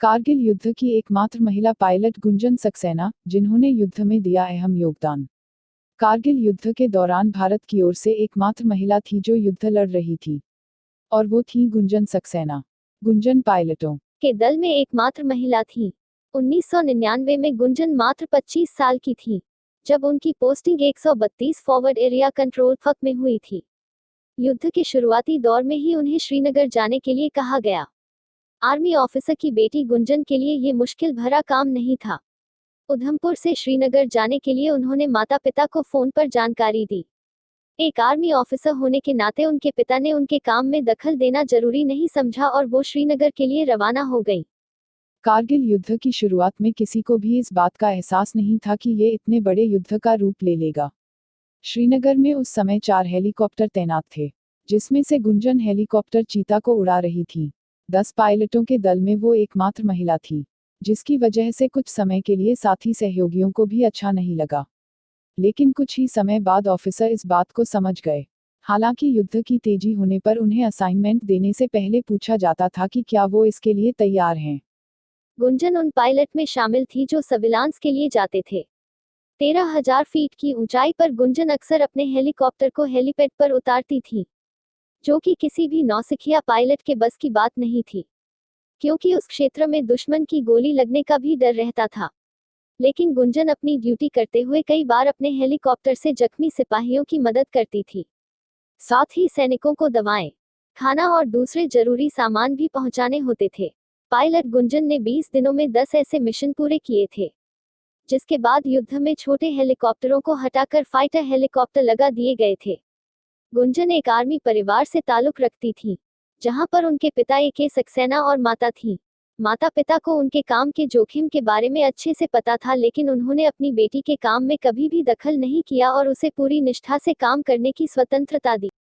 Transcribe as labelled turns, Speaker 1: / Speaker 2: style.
Speaker 1: कारगिल युद्ध की एकमात्र महिला पायलट गुंजन सक्सेना, जिन्होंने युद्ध में दिया अहम योगदान। कारगिल युद्ध के दौरान भारत की ओर से एकमात्र महिला थी जो युद्ध लड़ रही थी, और वो थी गुंजन सक्सेना। गुंजन पायलटों
Speaker 2: के दल में एकमात्र महिला थी। 1999 में गुंजन मात्र 25 साल की थी, जब उनकी posting 132 forward area control fuck में हुई थी। युद्ध के शुरुआती दौर में ही उन्हें श्रीनगर जाने के लिए कहा गया। आर्मी ऑफिसर की बेटी गुंजन के लिए ये मुश्किल भरा काम नहीं था। उधमपुर से श्रीनगर जाने के लिए उन्होंने माता पिता को फोन पर जानकारी दी। एक आर्मी ऑफिसर होने के नाते उनके पिता ने उनके काम में दखल देना जरूरी नहीं समझा और वो श्रीनगर के लिए रवाना हो गई।
Speaker 1: कारगिल युद्ध की शुरुआत में किसी को भी इस बात का एहसास नहीं था कि ये इतने बड़े युद्ध का रूप ले लेगा। श्रीनगर में उस समय 4 हेलीकॉप्टर तैनात थे, जिसमें से गुंजन हेलीकॉप्टर चीता को उड़ा रही थी। 10 पायलटों के दल में वो एकमात्र महिला थी, जिसकी वजह से कुछ समय के लिए साथी सहयोगियों को भी अच्छा नहीं लगा। लेकिन कुछ ही समय बाद ऑफिसर इस बात को समझ गए। हालांकि युद्ध की तेजी होने पर उन्हें असाइनमेंट देने से पहले पूछा जाता था कि क्या वो इसके लिए तैयार हैं।
Speaker 2: गुंजन उन पायलट में शामिल थी जो सर्विलांस के लिए जाते थे। 13,000 फीट की ऊंचाई पर गुंजन अक्सर अपने हेलीकॉप्टर को हेलीपैड पर उतारती थी, जो कि किसी भी नौसिखिया पायलट के बस की बात नहीं थी, क्योंकि उस क्षेत्र में दुश्मन की गोली लगने का भी डर रहता था। लेकिन गुंजन अपनी ड्यूटी करते हुए कई बार अपने हेलीकॉप्टर से जख्मी सिपाहियों की मदद करती थी। साथ ही सैनिकों को दवाएं, खाना और दूसरे जरूरी सामान भी पहुंचाने होते थे। पायलट गुंजन ने 20 दिनों में 10 ऐसे मिशन पूरे किए थे, जिसके बाद युद्ध में छोटे हेलीकॉप्टरों को हटाकर फाइटर हेलीकॉप्टर लगा दिए गए थे। गुंजन एक आर्मी परिवार से ताल्लुक रखती थी, जहां पर उनके पिता ए.के. सक्सेना और माता थी। माता पिता को उनके काम के जोखिम के बारे में अच्छे से पता था, लेकिन उन्होंने अपनी बेटी के काम में कभी भी दखल नहीं किया और उसे पूरी निष्ठा से काम करने की स्वतंत्रता दी।